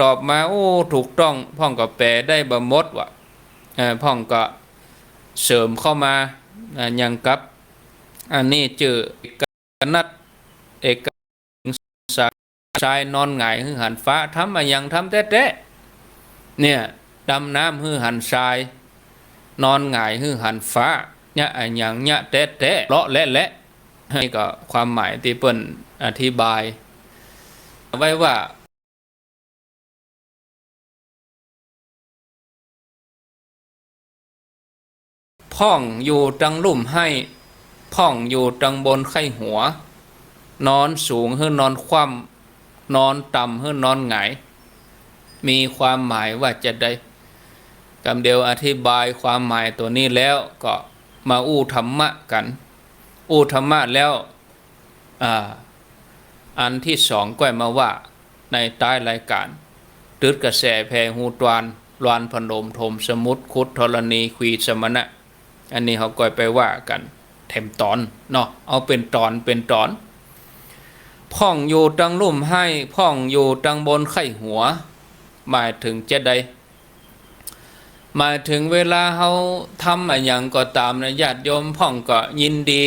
ตอบมาโอ้ถูกต้องพ่องก็แปลได้บ่หมดว่ะพ่องก็เสริมเข้ามาอย่างกับอันนี้จื่อกนัดเอกสายชายนอนหงายหือหันฟ้าทำอะไรยังทำแท้ๆเนี่ยดำน้ำหือหันทรายนอนหงายหือหันฟ้าเนี่ยอะไรอย่างเนี่ยแท้ๆเลาะและให้ก็ความหมายที่เปิ้นอธิบายไว้ว่าพ่องอยู่ตังลุ่มให้พ่องอยู่ตังบนไข้หัวนอนสูงหรือนอนคว่ำนอนต่ำหรือนอนหงายมีความหมายว่าจะได้กำเดียวอธิบายความหมายตัวนี้แล้วก็มาอู้ธรรมะกันอู้ธรรมะแล้วอันที่สองก็มาว่าในใต้รายการตืดกระแสแพหูตวานลานพนมทมสมุทรคุดธรณีควีสมณะอันนี้เขาก็ไปว่ากันเต็มตอนเนาะเอาเป็นตอนพ่องอยู่ตังลุ่มให้พ่องอยู่ตังบนไข้หัวหมายถึงจะได้หมายถึงเวลาเขาทำอะไรอย่างก็ตามนะญาติโยมพ่องก็ยินดี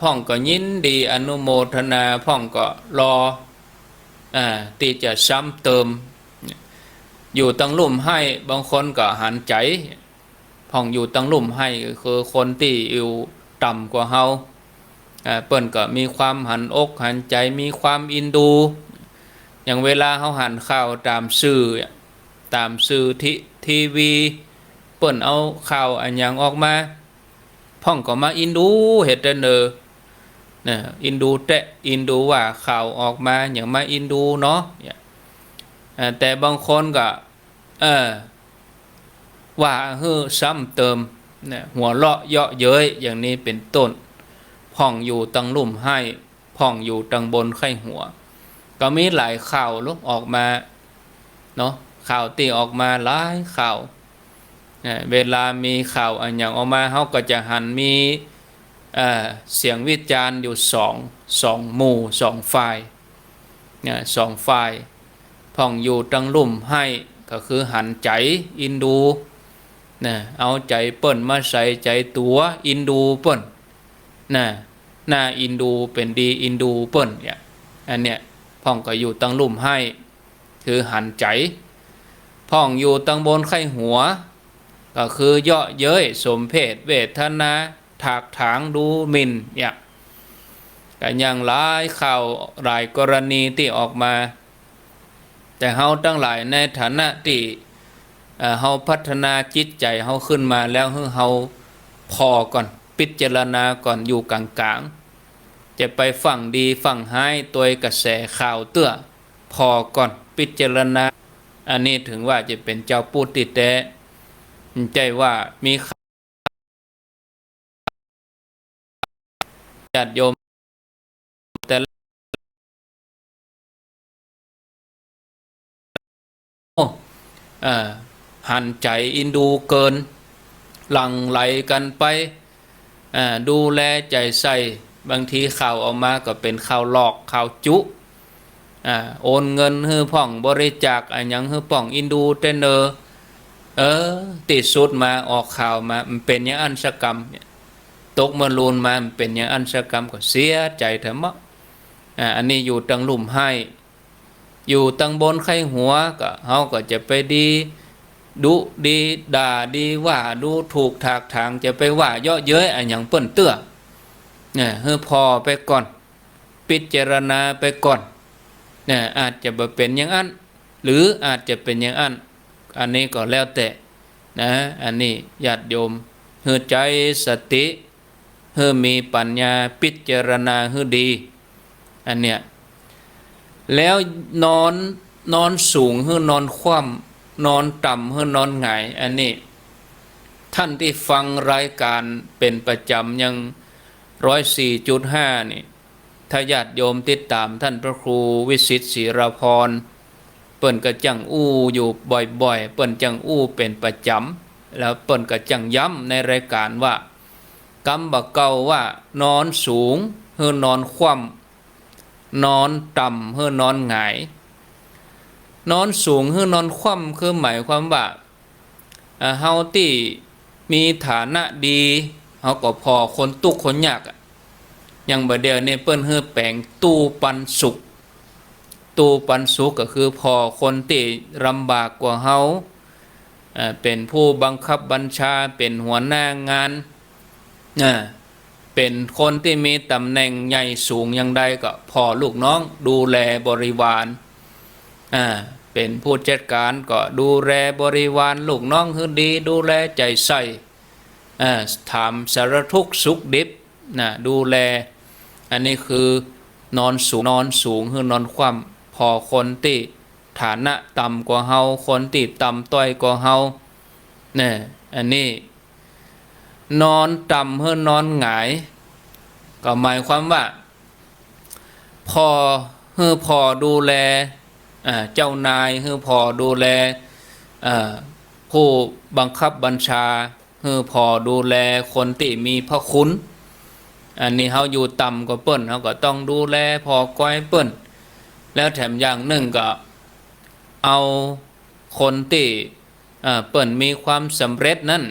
พ่องก็ยินดีอนุโมทนาพ่องก็รอที่จะซ้ำเติมอยู่ตังลุ่มให้บางคนก็หันใจพ่องอยู่ตังลุ่มให้คือคนที่อยู่ต่ำกว่าเฮาเปิ้นก็มีความหันอกหันใจมีความอินดูอย่างเวลาเขาหันข่าวตามสื่อทีวีเปิ้นเอาข่าวอันอย่างออกมาพ่องก็มาอินดูเฮ็ดเด้อเนี่ยอินดูว่าข่าวออกมาอย่างมาอินดูเนาะแต่บางคนก็ว่าฮือซ้ำเติมเนี่ยหัวเราะเยาะเย้ยอย่างนี้เป็นต้นพ่องอยู่ตังลุ่มให้พ่องอยู่ตังบนไข้หัวก็มีหลายข่าวลุกออกมาเนาะข่าวตีออกมาหลายข่าวเวลามีข่าวอันอย่างออกมาเขาก็จะหันมีเสียงวิจารณ์อยู่สองหมู่สองฝ่ายสองฝ่ายพ่องอยู่ตังลุ่มให้ก็คือหันใจอินดูเอาใจเปิ้นมาใส่ใจตัวอินดูเปิ้นหน้าอินดูเป็นดีอินดูเปิ้นเนี่ยอันเนี้ยพ่องก็อยู่ตังลุ่มให้คือหันใจพ่องอยู่ตังบนไข้หัวก็คือเยาะเย้ยสมเพศเวทนาถากถางดูหมิ่นเนี่ยก็ยังหลายข่าวหลายกรณีที่ออกมาแต่เฮาทั้งหลายในฐานะที่เฮาพัฒนาจิตใจเฮาขึ้นมาแล้วเฮาพอก่อนพิจารณาก่อนอยู่กลางๆจะไปฝั่งดีฝั่งร้ายตัวกระแสข่าวเตื้อพอก่อนพิจารณาอันนี้ถึงว่าจะเป็นเจ้าพูดติดแต่ใจว่ามีญาติโยมแต่หันใจอินดูเกินหลั่งไหลกันไปดูแลใจใส่บางทีข่าวออกมาก็เป็นข่าวหลอกข่าวจุโอนเงินให้พ่องบริจาคอันยังให้พ่องอินดูเทเนอร์ติดสุดมาออกข่าวมามันเป็นอย่างอันสกรรมตกมาลูนมามันเป็นอย่างอันสกรรมก็เสียใจเถอะมั้งอันนี้อยู่ตังลุ่มให้อยู่ตังบนไข้หัวก็เฮาก็จะไปดุดีด่าดีว่าดูถูกถากถางจะไปว่าเยาะเย้ยอันอย่างเปิ้นเตื้อเนี่ยเฮอพอไปก่อนพิจารณาไปก่อนเนี่ยอาจจะเป็นอย่างนั้นหรืออาจจะเป็นอย่างนั้นอันนี้ก็แล้วแต่นะอันนี้ญาติโยมเฮอใจสติเฮอมีปัญญาพิจารณาเฮอดีอันเนี้ยแล้วนอนสูงเฮอนอนคว่ำนอนต่ำเฮอนอนหงายอันนี้ท่านที่ฟังรายการเป็นประจำยัง104.5นี่ถ้าญาติโยมติดตามท่านพระครูวิสิตศิรพรเปิ้นก็จังอู้อยู่บ่อยๆเปิ้นจังอู้เป็นประจำแล้วเปิ้นก็จังย้ำในรายการว่ากำบักเก่าว่านอนสูงเฮอนอนคว่ำนอนต่ำเฮอนอนหงาย นอนสูงหรือนอนคว่ำคือหมายความว่าเฮาที่มีฐานะดีเฮาก็พอคนทุกข์คนยากอย่างบัดเดียวนี่เปิ้นเฮือแปลงตู้ปันสุขตู้ปันสุขก็คือพอคนที่ลำบากกว่าเฮาเป็นผู้บังคับบัญชาเป็นหัวหน้างานเป็นคนที่มีตำแหน่งใหญ่สูงอย่างใดก็พอลูกน้องดูแลบริวารเป็นผู้จัดการก็ดูแลบริวารลูกน้องให้ดีดูแลใจใส่ถามสารทุกข์สุขดิบดูแลอันนี้คือนอนสูงคือนอนคว่ำพอคนที่ฐานะต่ำกว่าเฮาคนที่ต่ำต้อยกว่าเฮาเนี่ยอันนี้นอนต่ำคือนอนหงายก็หมายความว่าพอดูแลเจ้านายพอดูแลผู้บังคับบัญชาพอดูแลคนที่มีพระคุณอันนี้เฮาอยู่ต่ำกว่าเปิ้นเฮาก็ต้องดูแลพอก้อยเปิ้นแล้วแถมอย่างหนึ่งก็เอาคนที่เปิ้นมีความสำเร็จนั้น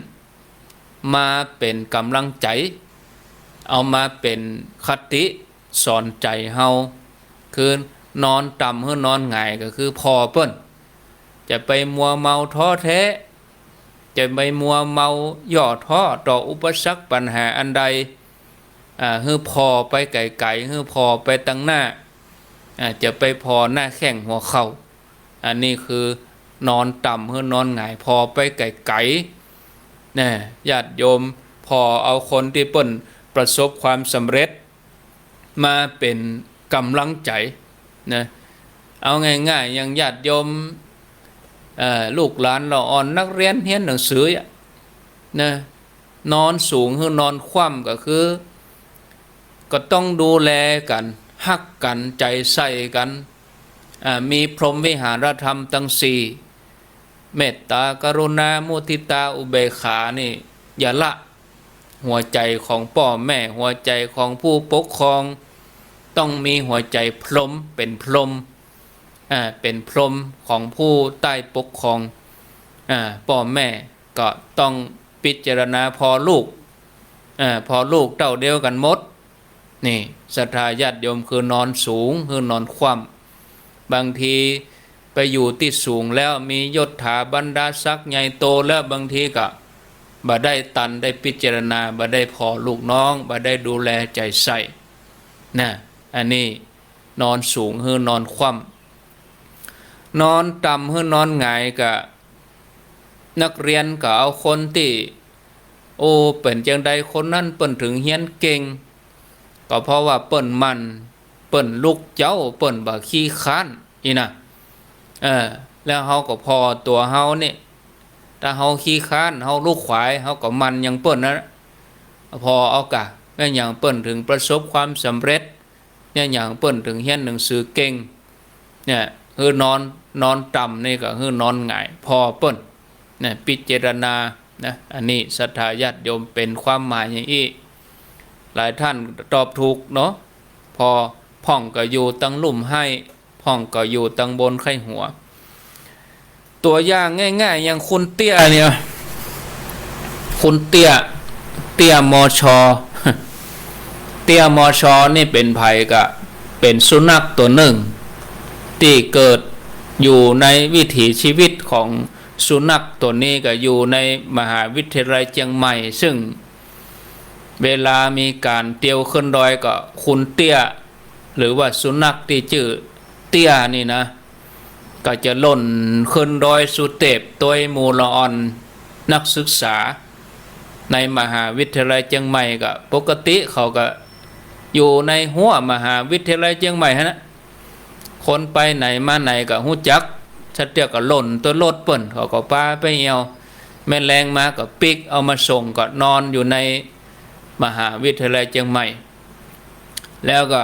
มาเป็นกำลังใจเอามาเป็นคติสอนใจเฮาคือนอนต่ำหรือนอนหงายก็คือพอเปิ้นจะไปมัวเมาท้อแท้จะไปมัวเมาย่อท้อต่ออุปสรรคปัญหาอันใดฮือพอไปไกลๆฮือพอไปตั้งหน้าจะไปพอหน้าแข้งหัวเข่าอันนี้คือนอนต่ำฮือนอนหงายพอไปไกลๆนะญาติโยมพอเอาคนที่เปิ้นประสบความสำเร็จมาเป็นกำลังใจนะเอาง่ายๆอย่างญาติโยมลูกหลานเราอ่อนนักเรียนเรียนหนังสือนะนอนสูงหรือนอนคว่ำก็คือก็ต้องดูแลกันฮักกันใจใส่กันมีพรหมวิหารธรรมทั้งสี่เมตตากรุณามุทิตาอุเบกขานี่อย่าละหัวใจของพ่อแม่หัวใจของผู้ปกครองต้องมีหัวใจพรหมเป็นพรหมเป็นพรหมของผู้ใต้ปกครองพ่อแม่ก็ต้องพิจารณาพอลูกเต้าเดียวกันหมดนี่ศรัทธาญาติโยมคือนอนสูงคือนอนคว่ำบางทีไปอยู่ที่สูงแล้วมียศถาบรรดาศักดิ์ใหญ่โตแล้วบางทีก็บ่ได้ตันได้พิจารณาบ่ได้พอลูกน้องบ่ได้ดูแลใจใส่อันนี้นอนสูงคือนอนคว่ำนอนต่ำคือนอนหงายก็นักเรียนก็เอาคนที่เป็นจังใดคนนั้นเปิ้นถึงเฮียนเก่งก็เพราะว่าเปิ้นมันเปิ้นลูกเจ้าเปิ้นบ่ขี้ค้านแล้วเฮาก็พอตัวเฮานี่ถ้าเฮาขี้ค้านเฮาลูกขวายเฮาก็มันอย่างเปิ้นนะพอเอากะแม่อย่างเปิ้นถึงประสบความสำเร็จเนี่ยอย่างเปิ้นถึงเฮียนหนังสือเก่งเนี่ยคือนอนต่ำนี่ก็คือนอนหงายพอเปิ้นเนี่ยพิจารณานะอันนี้ศรัทธาญาติโยมเป็นความหมายอย่างนี้หลายท่านตอบถูกเนาะพอพ่องก็อยู่ตั้งลุ่มให้พ่องก็อยู่ตั้งบนไข้หัวตัวอย่างง่ายๆอย่างคุณเตี้ยเนี่ยคุณเตี้ยมชเตี้ยมชนี่เป็นภัยก็เป็นสุนัขตัวหนึ่งที่เกิดอยู่ในวิถีชีวิตของสุนัขตัวนี้ก็อยู่ในมหาวิทยาลัยเชียงใหม่ซึ่งเวลามีการเตียวขึ้นดอยก็คุณเตี้ยหรือว่าสุนัขที่ชื่อเตี้ยนี่นะก็จะล่นขึ้นดอยสุเทพตัวมูลอ่อนนักศึกษาในมหาวิทยาลัยเชียงใหม่ก็ปกติเขาก็อยู่ในหัวมหาวิทยาลัยเชียงใหม่นะคนไปไหนมาไหนก็หู้จักชัดเดียวก็หล่นตัวรถเปิ้นเขาก็พาไปเอวแม่แรงมาก็ปิกเอามาส่งก็นอนอยู่ในมหาวิทยาลัยเชียงใหม่แล้วก็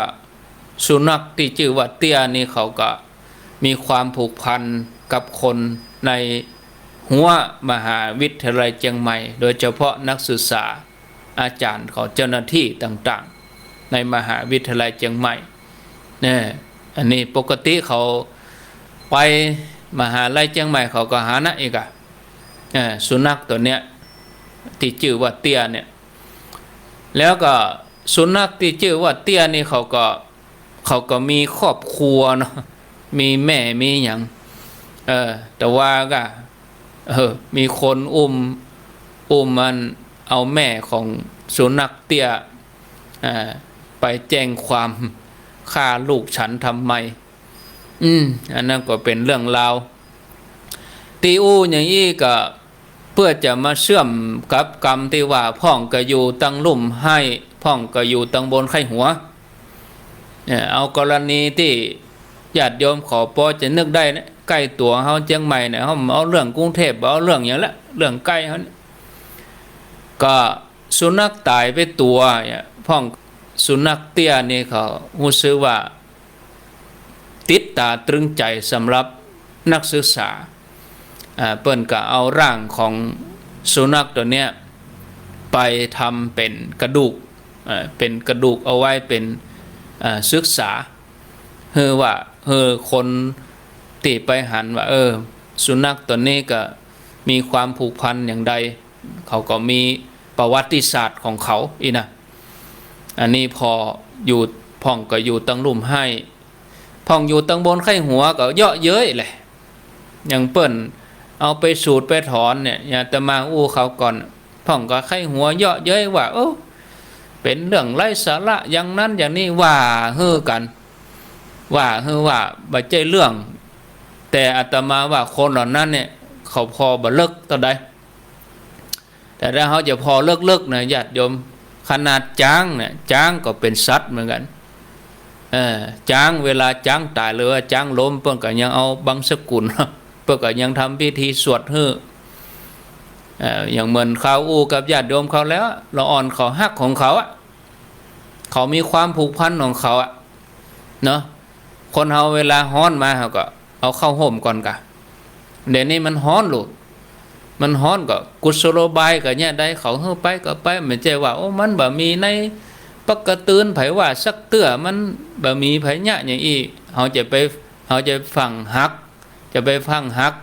สุนัขที่ชื่อว่าเตี้ยนี่เขาก็มีความผูกพันกับคนในหัวมหาวิทยาลัยเชียงใหม่โดยเฉพาะนักศึกษาอาจารย์ของเจ้าหน้าที่ต่างๆในมหาวิทยาลัยเชียงใหม่เนี่ยอันนี้ปกติเขาไป มหาลัยเชียงใหม่เขาก็หานะอีกอะสุนัขตัวเนี้ยที่ชื่อว่าเตี้ยเนี่ยแล้วก็สุนัขที่ชื่อว่าเตี้ยนี่เขาก็มีครอบครัวเนาะมีแม่มีอย่างแต่ว่าก็มีคนอุ้มมันเอาแม่ของสุนัขเตี้ยไปแจ้งความฆ่าลูกฉันทำไมอันนั้นก็เป็นเรื่องราวตีอูอย่างนี้ก็เพื่อจะมาเชื่อมกับกรรมที่ว่าพ่องก็อยู่ตั้งลุ่มให้พ่องก็อยู่ตั้งบนไข้หัวเอากรณีที่ญาติโยมขอพอจะนึกได้นะใกล้ตัวเฮาเชียงใหม่เนี่ยเฮาเอาเรื่องกรุงเทพเอาเรื่องอย่างละเรื่องใกล้เฮาก็สุนัขตายไปตัวพ่องสุนัขเตี้ยนี่เขารู้สึกว่าติดตาตรึงใจสำหรับนักศึกษาเปิ้นก็เอาร่างของสุนัขตัวเนี้ยไปทำเป็นกระดูกเอาไว้เป็นศึกษาว่าคนติไปหันว่าสุนัขตัวนี้ก็มีความผูกพันอย่างใดเขาก็มีประวัติศาสตร์ของเขาอีนะอันนี้พออยู่พ่องก็อยู่ตั้งลุ่มให้พ่องอยู่ตั้งบนไข้หัวก็เยอะเย้ยเลยอย่างเปิ้นเอาไปสูดไปถอนเนี่ยอย่าจะมาเขาก่อนพ่องก็ไข้หัวเยอะเย้ยว่าเป็นเรื่องไร้สาระอย่างนั้นอย่างนี้ว่ากันว่าบ่ใจเรื่องแต่อาตมาว่าคนเหล่านั้นเนี่ยเขาพอบ่เลิกต่อใดแต่ถ้าเขาจะพอเลิกนะญาติโยมขนาดจ้างเนี่ยจ้างก็เป็นสัตว์เหมือนกันจ้างเวลาจ้างตายหรือว่าจ้างล้มเพิ่นก็ยังเอาบังสกุลเพิ่นก็ยังทำพิธีสวดอย่างเหมือนเขากับญาติโยมเขาแล้วละอ่อนเขาฮักของเขาเขามีความผูกพันของเขาเนาะคนเฮาเวลาฮ้อนมาเขาก็เอาเข้าห่มก่อนกะเดี๋ยวนี้มันฮ้อนลูกมันฮ้อนก็กุศโลบายก็เนี่ยได้เขาไปก็ไปไม่ใช่ว่ามันบ่มีในปักกระตือนไผว่าสักเตื้อมันบ่มีไผญะอย่างอีเขาจะฟังฮักจะไปฟังฮัก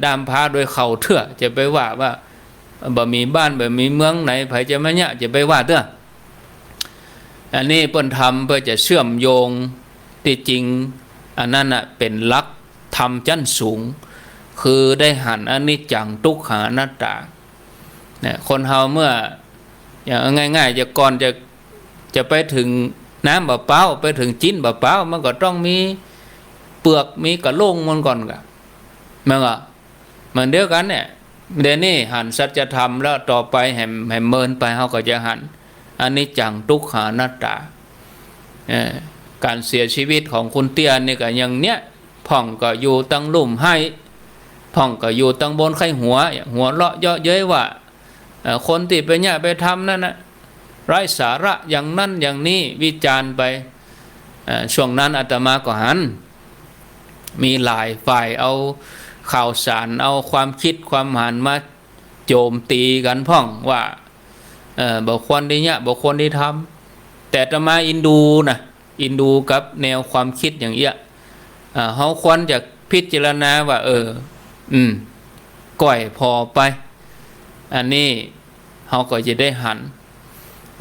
ดามพาโดยเขาเถื่อจะไปว่าบ่มีบ้านบ่มีเมืองไหนไผจะมาเนี่ยจะไปว่าเตื้ออันนี้เปิ้นทำเพื่อจะเชื่อมโยงที่จริงอันนั้นเป็นหลักธรรมชั้นสูงคือได้หันอนิจจังทุกขังอนัตตาเนี่ยคนเฮาเมื่ออย่างง่ายๆจะก่อนจะไปถึงน้ำบะเป้าไปถึงจิ้นบะเป้ามันก็ต้องมีเปลือกมีกระโหลกมันก่อนกะมันเดียวกันเนี่ยเดี๋ยวนี้หันสัจธรรมแล้วต่อไปแห่เมินไปเฮาก็จะหันอนิจจังทุกขังอนัตตาการเสียชีวิตของคุณเตี้ยนี่ก็อย่างเนี้ยพ่องก็อยู่ตั้งลุ่มให้พ่องก็อยู่ตั้งบนไข้หัวเลาะเยาะเย้ยว่าคนที่ไปเนี่ยไปทำนั่นนะไร้สาระอย่างนั้นอย่างนี้วิจารณ์ไปช่วงนั้นอาตมาก็หันมีหลายฝ่ายเอาข่าวสารเอาความคิดความหันมาโจมตีกันพ่องว่าบุคคลที่เนี่ยบุคคลที่ทำแต่อาตมาอินดูกับแนวความคิดอย่างเงี้ยเขาควรจะพิจารณาว่าก่อยพอไปอันนี้เขาก็จะได้หัน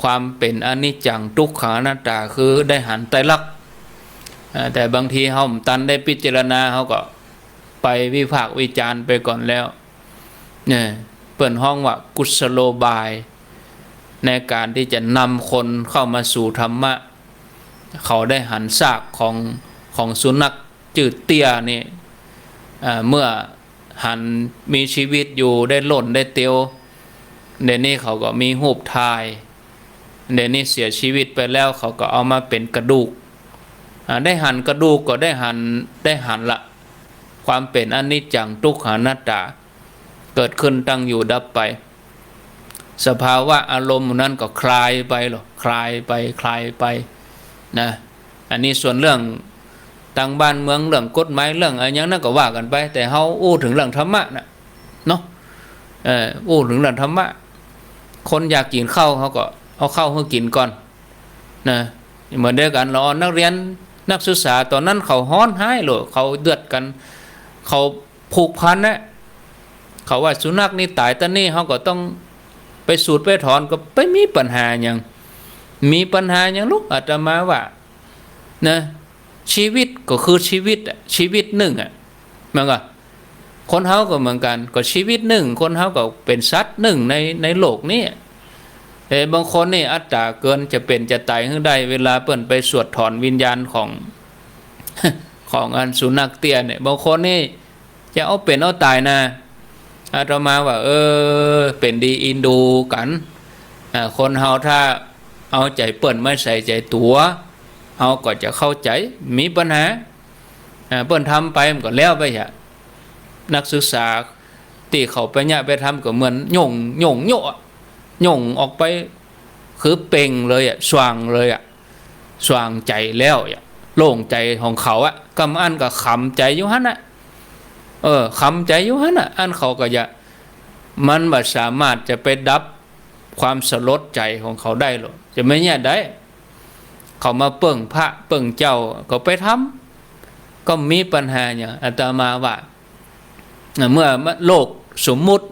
ความเป็นอนิจจังทุกขังอนัตตาคือได้หันไตรลักษณ์แต่บางทีเขาตันได้พิจารณาเขาก็ไปวิพากษ์วิจารณ์ไปก่อนแล้วเนี่ยเปิดห้องว่ากุศโลบายในการที่จะนำคนเข้ามาสู่ธรรมะเขาได้หันซากของสุนัขจืดเตี้ยนี่เมื่อหันมีชีวิตอยู่ได้หล่นได้เตียวเดี๋ยวนี้เขาก็มีหูปทายเดี๋ยวนี้เสียชีวิตไปแล้วเขาก็เอามาเป็นกระดูกได้หันกระดูกก็ได้หันละความเป็นอนิจจังทุกขังอนัตตาเกิดขึ้นตั้งอยู่ดับไปสภาวะอารมณ์นั้นก็คลายไปคลายไปนะอันนี้ส่วนเรื่องต่างบ้านเมืองเรื่องกฎหมายเรื่องอะไรอย่างนั้นก็ว่ากันไปแต่เฮาอู้ถึงเรื่องธรรมะนะเนาะอู้ถึงเรื่องธรรมะคนอยากกินข้าวเขาก็เอาข้าวให้กินก่อนนะเหมือนเดียวกันเรานักเรียนนักศึกษาตอนนั้นเขาฮ้อนหายหรอเขาเดือดกัน เขาผูกพันนะเขาว่าสุนัขนี่ตายตอนนี้เขาก็ต้องไปสูดไปถอนก็ไปมีปัญหาอย่างมีปัญหาอย่างลูกอาตมาว่านะชีวิตก็คือชีวิตอ่ะชีวิตหนึ่งอ่ะมันก็คนเฮาก็เหมือนกันก็ชีวิตหนึ่งคนเฮาก็เป็นสัตว์หนึ่งในโลกนี้แต่บางคนนี่อัตตาเกินจะเป็นจะตายขึ้นได้เวลาเปิ้นไปสวดถอนวิญญาณของ ของอันสุนัขเตี้ยเนี่ยบางคนนี่จะเอาเป็นเอาตายนะอาตมาว่าเป็นดีอินดูกันคนเฮาถ้าเอาใจเปิ้นไม่ใส่ใจตัวเฮาก็จะเข้าใจมีปัญหาเปิ้นทำไปมันก็แล้วไปฮะนักศึกษาที่เขาไปเนี่ยไปทำก็เหมือนโยงออกไปคือเป่งเลยอ่ะสว่างเลยอ่ะสว่างใจแล้วอ่ะโล่งใจของเขาอ่ะกำอันก็ขำใจอยู่หั่นน่ะขำใจอยู่หั่นน่ะอันเขาก็จะมันบ่สามารถจะไปดับความสลดใจของเขาได้หรอกจะไม่เนี่ยได้เขามาเปิ่งพระเปิ่งเจ้าก็ไปทำก็มีปัญหาอย่างอาตมาว่าเมื่อโลกสมมุติ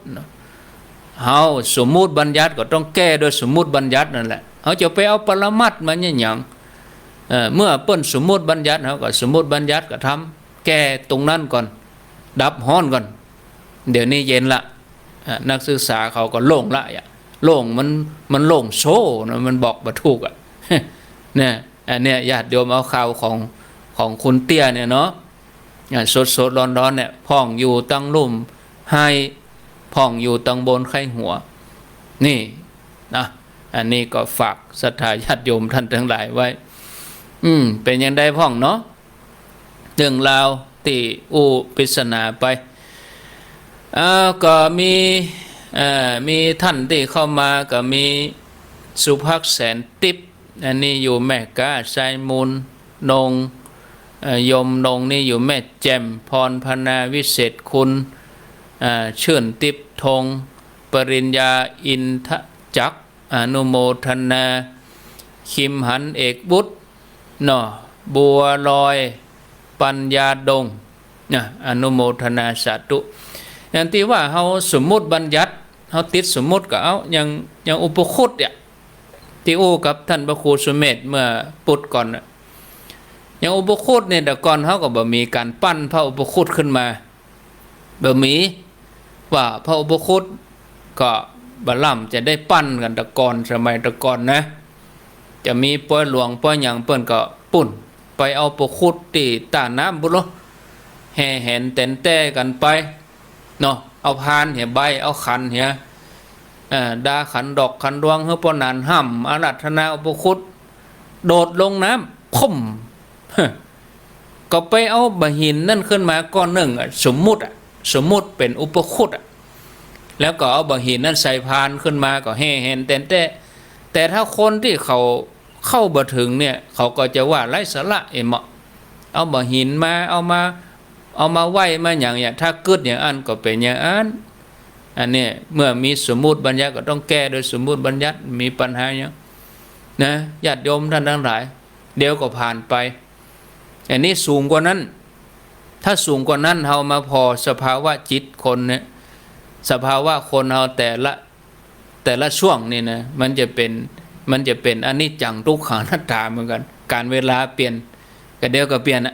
เฮาสมมุติบัญญัติก็ต้องแก้โดยสมมุติบัญญัตินั่นแหละเขาจะไปเอาปรมัตถ์มาอย่างเมื่อเปิ้นสมมุติบัญญัติเขาก็สมมุติบัญญัติก็ทำแก้ตรงนั้นก่อนดับฮ้อนก่อนเดี๋ยวนี้เย็นละนักศึกษาเขาก็โล่งละโล่งมันโล่งโซ่นะมันบอกบ่ถูกอ่ะเนี่ยอันเนี้ยญาติโยมเอาข่าวของคุณเตี้ยเนี่ยเนาะสดร้อนเนี่ยพ่องอยู่ตั้งลุ่มให้พ่องอยู่ตั้งบนไข้หัวนี่นะอันนี้ก็ฝากศรัทธาญาติโยมท่านทั้งหลายไว้เป็นยังได้พ่องเนาะเรื่องราวที่ปริศนาไปก็มีท่านที่เข้ามาก็มีสุภักดิ์แสนติบอันนี้อยู่แม่กาไซมูลนงยมนงนี่อยู่แม่แจ่มพรพนาวิเศษคุณเชื่นติบธงปริญญาอินทจักอนุโมทนาคิมหันเอกบุตรบัวลอยปัญญาดงอนุโมทนาสาธุอย่างที่ว่าเขาสมมุติบัญญัติเขาติดสมมุติก็เอาอย่างอุปคุตเนี่ยที่กับท่านพระครูสุเมธเมื่อปุตก่อนอย่างอุปคุตเนี่ยแต่ก่อนเขาก็บ่มีการปั้นพระอุปคุตขึ้นมาบ่มีว่าพระอุปคุตก็บล่ำจะได้ปั้นกันแต่ก่อนสมัยแต่ก่อนนะจะมีป้อยหลวงป้อยหยังเปิ้นก็ปุ่นไปเอาอุปคุตที่ตาน้ำบุรุษแห่แหนเต้นแต่กันไปเนาะเอาพานเหี่ยใบเอาขันเหี่ยดาขันดอกขันดวงเฮือปนานห้ำอารัธนาอุปคุตโดดลงน้ำพุ่มก็ไปเอาบะหินนั่นขึ้นมาก้อนหนึ่งสมมุติเป็นอุปคุตแล้วก็เอาบะหินนั่นใส่พานขึ้นมาก็แห่แหนแต่ถ้าคนที่เขาเข้าบ่ถึงเนี่ยเขาก็จะว่าไร้สาระเหมาะเอาบะหินมาเอามาไหวมาอย่างถ้าเกิดอย่างอันก็เป็นอย่างอันนี้เมื่อมีสมมุติบัญญัติก็ต้องแก้โดยสมมุติบัญญัติมีปัญหาอย่างนะญาติโยมท่านทั้งหลายเดี๋ยวก็ผ่านไปอันนี้สูงกว่านั้นถ้าสูงกว่านั้นเรามาพอสภาวะจิตคนเนี่ยสภาวะคนเราแต่ละช่วงนี่นะมันจะเป็นอนิจจังทุกขังอนัตตาเหมือนกันการเวลาเปลี่ยนก็เดี๋ยวก็เปลี่ยนเ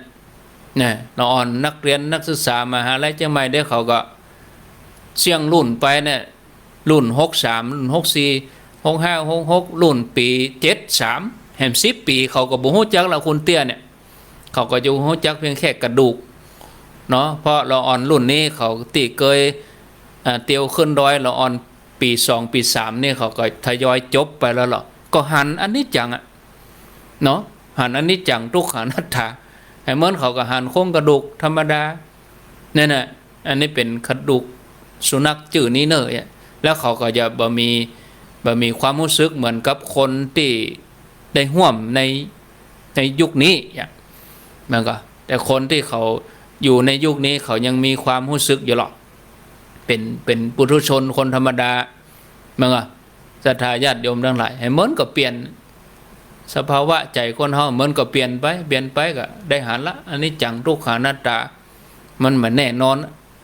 นี่ยเราอ่อนนักเรียนนักศึกษามหาลัยเชียงใหม่ได้เขาก็เสี่ยงรุ่นไปเนี่ยรุ่น63รุ่น64 65 66รุ่นปี73แห่ง10ปีเขาก็บ่ฮู้จักแล้วคุณเตี้ยเนี่ยเขาก็อยู่ฮู้จักเพียงแค่กระดูกเนาะเพราะเราอ่อนรุ่นนี้เขาติเคยเตียวขึ้นดอยเราอ่อนปี2ปี3นี่เขาก็ทยอยจบไปแล้วหรอก็หันอันนี้จังเนาะหันอันนี้จังทุกขังอนัตตาไอ้เหมือนเขาก็หันโครงกระดูกธรรมดาเนี่ยนะอันนี้เป็นกระดูกสุนัขจื่อนี้เนยแล้วเขาก็จะบ่มีความรู้สึกเหมือนกับคนที่ได้ห่วมในยุคนี้อย่างมันก็แต่คนที่เขาอยู่ในยุคนี้เขายังมีความรู้สึกอยู่หรอกเป็นปุถุชนคนธรรมดามันก็ศรัทธาญาติโยมทั้งหลายให้เหมือนก็เปลี่ยนสภาวะใจคนเฮาเหมือนก็เปลี่ยนไปก็ได้หันละอันนี้จังทุกขังอนัตตา มันบ่แน่นอน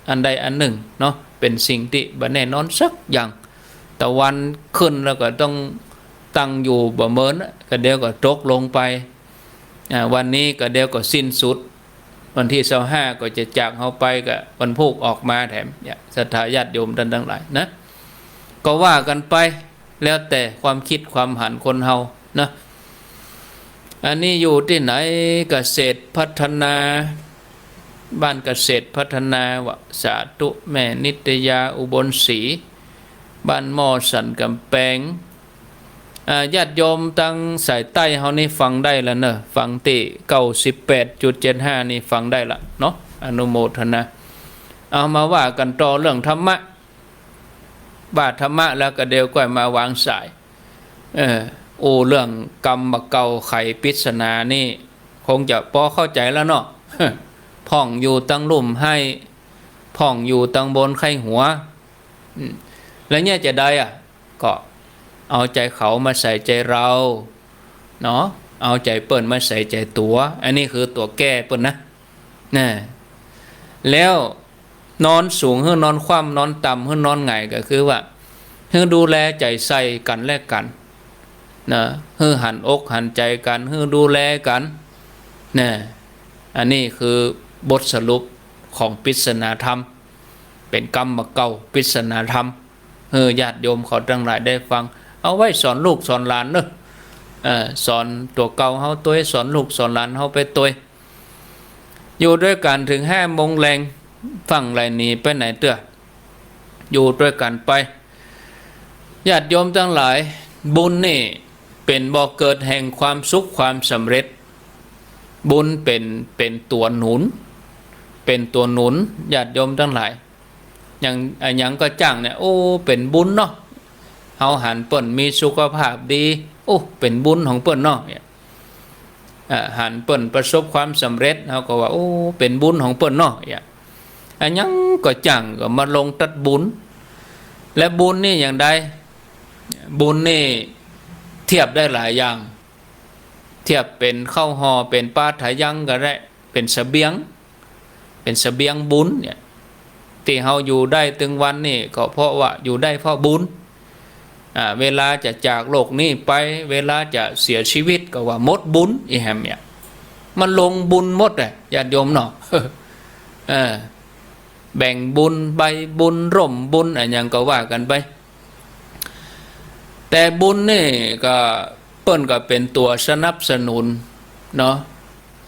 อันใดอันหนึ่งเนาะเป็นสิ่งที่บ่แน่นอนสักอย่างตะวันขึ้นแล้วก็ต้องตั้งอยู่บ่เหมือนก็เดี๋ยวก็ตกลงไปวันนี้ก็เดี๋ยวก็สิ้นสุดวันที่25ก็จะจากเฮาไปก็วันพุธออกมาแถมเนี่ยศรัทธาญาติโยมท่านทั้งหลายนะก็ว่ากันไปแล้วแต่ความคิดความหันคนเฮานะอันนี้อยู่ที่ไหนเกษตรพัฒนาบ้านเกษตรพัฒนาวสาธุแม่นิตยาอุบลศรีบ้านมอสันกำแพงญาติโยมตั้งสายใต้เฮานี่ฟังได้แล้วเนอะฟังที่98.75นี่ฟังได้ละเนาะอนุโมทนาเอามาว่ากันต่อเรื่องธรรมะบาธรรมะแล้วก็เดี๋ยวก็มาวางสายเรื่องกรรมเก่าไขปริศนานี่คงจะพอเข้าใจแล้วเนาะพ่องอยู่ตั้งลุ่มให้พ่องอยู่ตั้งบนไข้หัวแล้วเนี่ยจะได้ก็เอาใจเขามาใส่ใจเราเนาะเอาใจเปิ้นมาใส่ใจตัวอันนี้คือตัวแก้เปิ้นนะแล้วนอนสูงหรือนอนคว่ำนอนต่ำหรือนอนหงายก็คือว่าให้ดูแลใจใส่กันและกันนะให้หันอกหันใจกันให้ดูแลกันนะอันนี้คือบทสรุปของปริศนาธรรมเป็นกรรมเก่าปริศนาธรรมญาติโยมเขาทั้งหลายได้ฟังเอาไว้สอนลูกสอนหลานเนอะสอนตัวเก่าเฮาตัวสอนลูกสอนหลานเฮาไปตัวอยู่ด้วยกันถึง5 โมงแรงฟังไรนี้ไปไหนเตื้ออยู่ด้วยกันไปญาติโยมทั้งหลายบุญนี่เป็นบ่อเกิดแห่งความสุขความสำเร็จบุญเป็นตัวหนุนเป็นตัวหนุนญาติโยมทั้งหลายอย่างก็จ้างเนี่ยเป็นบุญเนาะเฮาหันเปิ้นมีสุขภาพดีเป็นบุญของเปิ้นเนาะหันเปิ้นประสบความสำเร็จเฮาก็ว่าเป็นบุญของเปิ้นเนาะอันยังก็จ้างก็มาลงตัดบุญและบุญนี่อย่างใดบุญนี่เทียบได้หลายอย่างเทียบเป็นข้าวห่อเป็นปาถายังก็ได้เป็นเสบียงบุญเนี่ยที่เฮาอยู่ได้ถึงวันนี่ก็เพราะว่าอยู่ได้เพราะบุญเวลาจะจากโลกนี้ไปเวลาจะเสียชีวิตก็ว่าหมดบุญอีแฮมเนี่ยมันลงบุญหมดเลยญาติโยมเนาะแบ่งบุญใบบุญร่มบุญอะไรอย่างก็ว่ากันไปแต่บุญนี่ก็เปิ้นก็เป็นตัวสนับสนุนเนาะ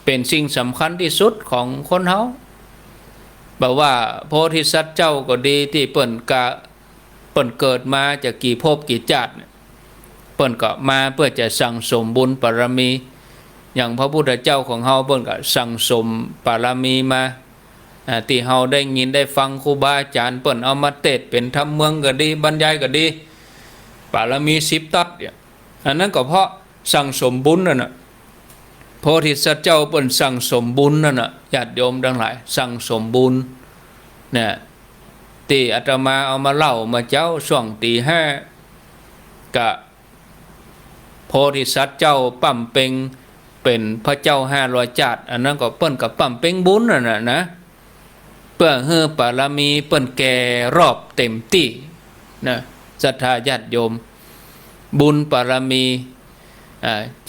เป็นสิ่งสำคัญที่สุดของคนเฮาบอกว่าโพธิสัตว์เจ้าก็ดีที่เปิ้นเกิดมาจากกี่ภพกี่ชาติเปิ้นก็มาเพื่อจะสั่งสมบุญบารมีอย่างพระพุทธเจ้าของเฮาเปิ้นก็สั่งสมบารมีมาที่เฮาได้ยินได้ฟังครูบาอาจารย์เปิ้นเอามาเทศเป็นธรรมเมืองก็ดีบรรยายก็ดีบารมี10 ทัศเนี่ยอันนั้นก็เพราะสั่งสมบุญนั่นน่ะโพธิสัตว์เจ้าเปิ้นสั่งสมบุญนั่นน่ะญาติโยมทั้งหลายสั่งสมบุญเนี่ยที่อาตมาเอามาเล่ามาเจ้าช่วงตี 5กะโพธิสัตว์เจ้าปั้มเป่งเป็นพระเจ้า500 ชาติอันนั้นก็เปิ้นกับปั้มเป่งบุญนั่นน่ะนะเพื่อให้บารมีเปิ้นแก่รอบเต็มที่นะศรัทธาญาติโยมบุญบารมี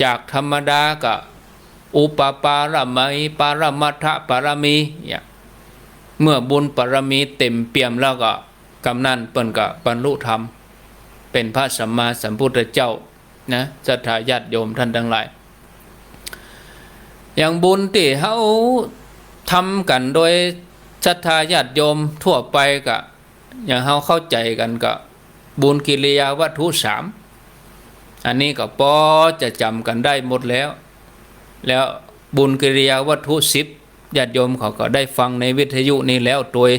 จากธรรมดาก็อุปปารมีปารมัตถบารมีเมื่อบุญบารมีเต็มเปี่ยมแล้วก็กำนันเปิ้นก็บรรลุธรรมเป็นพระสัมมาสัมพุทธเจ้านะศรัทธาญาติโยมท่านทั้งหลายอย่างบุญที่เฮาทำกันโดยศรัทธาญาติโยมทั่วไปก็อย่างเฮาเข้าใจกันก็บุญกิริยาวัตถุ3อันนี้ก็พอจะจำกันได้หมดแล้วบุญกิริยาวัตถุ10ญาติโยมเขาก็ได้ฟังในวิทยุนี้แล้วโดย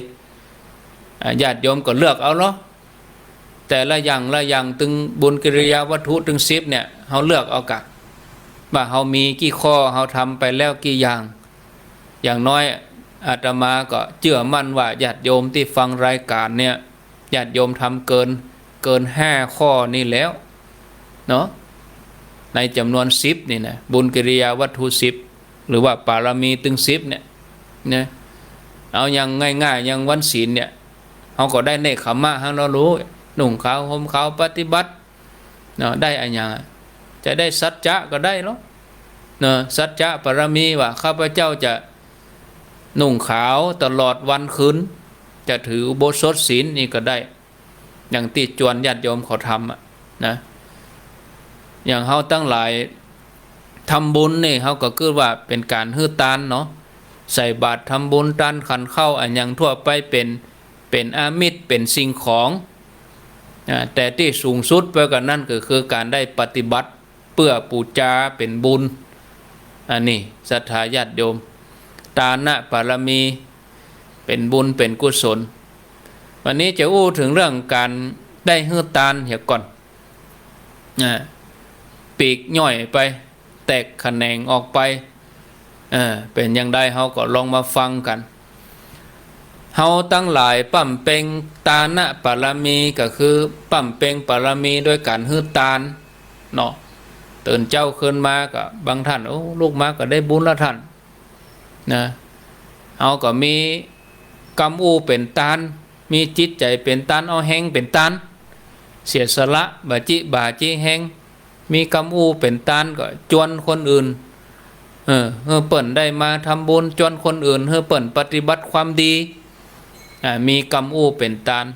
ญาติโยมก็เลือกเอาเนาะแต่ละอย่างถึงบุญกิริยาวัตถุถึง10เนี่ยเฮาเลือกเอากะว่าเฮามีกี่ข้อเฮาทำไปแล้วกี่อย่างน้อยอาตมาก็เชื่อมั่นว่าญาติโยมที่ฟังรายการเนี่ยญาติโยมทำเกิน5 ข้อนี่แล้วเนาะในจำนวน10นี่นะบุญกิริยาวัตถุ10หรือว่าปารมีถึง10เนี่ยนะ เอาอย่างง่ายๆอย่างวันศีลเนี่ยเขาก็ได้เนกขมะให้เรารู้นุ่งขาวห่มขาวปฏิบัติเนาะได้อะไรอย่างจะได้สัจจะก็ได้เนาะสัจจะปรมีว่าข้าพเจ้าจะนุ่งขาวตลอดวันคืนจะถืออุโบสถศีลนี่ก็ได้อย่างติจวนญาติโยมเขาทำนะอย่างเขาตั้งหลายทำบุญนี่เขาก็คือว่าเป็นการฮื้อตานเนาะใส่บาตรทำบุญตานขันเข้าอันอย่างทั่วไปเป็นอามิตรเป็นสิ่งของแต่ที่สูงสุดไปกว่านั้นก็คือการได้ปฏิบัติเพื่อปูจาเป็นบุญอันนี้ศรัทธาญาติโยมตานะปารมีเป็นบุญเป็นกุศลวันนี้จะอู้ถึงเรื่องการได้ฮื้อตานเหี่ยก่อนปีกย่อยไปแตกแขนงออกไปเป็นอย่างใดเฮาก็ลองมาฟังกันเฮาตั้งหลายปั่มเป่งตานะปารมีก็คือปั่มเป่งปารมีด้วยการฮื้อตานเนาะตื่นเจ้าขึ้นมาก็บางท่านโอ้ลูกมาก็ได้บุญละท่านนะเฮาก็มีกำอูเป็นตานมีจิตใจเป็นตานเอาแห้งเป็นตานเสียสละบาจิแห้งมีกำอูเป็นตานก็จวนคนอื่นเปิ่นได้มาทำบุญจวนคนอื่นเปิ่นปฏิบัติความดีมีกำอูเป็นตาน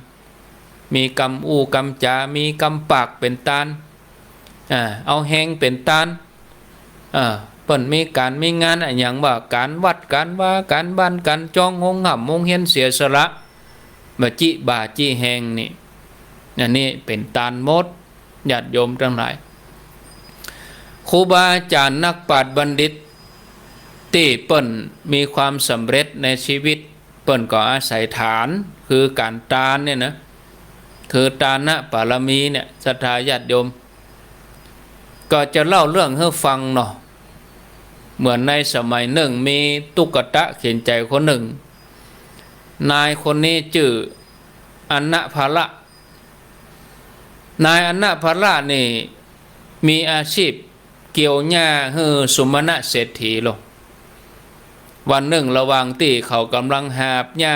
มีกำอูกำจามีกำปากเป็นตานเอาแห้งเป็นตานเปิ่นมีการมีงานอย่างว่าการวัดการว่าการบ้านการจ้องหงห่ำมงเฮียนเสียสละบาจิแห้งนี่เป็นตานมดญาติโยมทั้งหลายครูบาอาจารย์นักปราชญ์บัณฑิตที่เปิ้นมีความสำเร็จในชีวิตเปิ้นก็อาศัยฐานคือการตานเนี่ยนะคือตานะปารมีเนี่ยศรัทธาญาติโยมก็จะเล่าเรื่องให้ฟังเนาะเหมือนในสมัยหนึ่งมีตุ๊กตะเขียนใจคนหนึ่งนายคนนี้ชื่ออันนะภาระนายอันนะภาระนี่มีอาชีพเกี่ยวหญ้าให้สุมาณะเศรษฐีลงวันหนึ่งระหว่างที่เขากำลังหาบหญ้า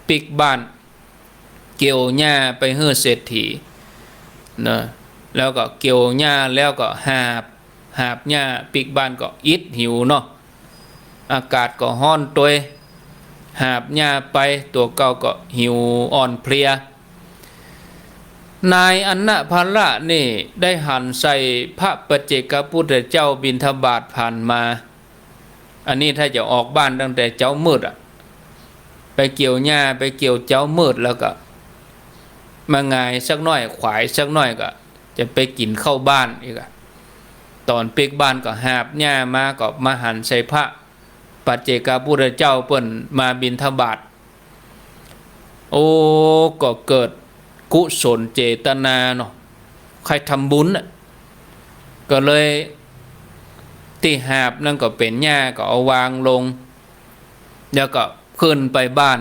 ปิกบ้านเกี่ยวหญ้าไปให้เศรษฐีนะแล้วก็เกี่ยวหญ้าแล้วก็หาบหญ้าปิกบ้านก็อิดหิวเนาะอากาศก็ร้อนตัวหาบหญ้าไปตัวเก่าก็หิวอ่อนเพลียนายอันนะภาระนี่ได้หันใส่พระปัจเจกพุทธเจ้าบิณฑบาตผ่านมาอันนี้ถ้าจะออกบ้านตั้งแต่เจ้ามืดไปเกี่ยวหญ้าไปเกี่ยวเจ้ามืดแล้วก็มาง่ายสักน้อยขวายสักน้อยก็จะไปกินเข้าบ้านอีกตอนปิกบ้านก็หาบหญ้ามาก็มาหันใส่พระปัจเจกพุทธเจ้าเปิ้นมาบิณฑบาตโอ้ก็เกิดกุศลเจตนาเนาะใครทำบุญก็เลยที่หาบนั่นก็เป็นหญ้าก็เอาวางลงแล้วก็ขึ้นไปบ้าน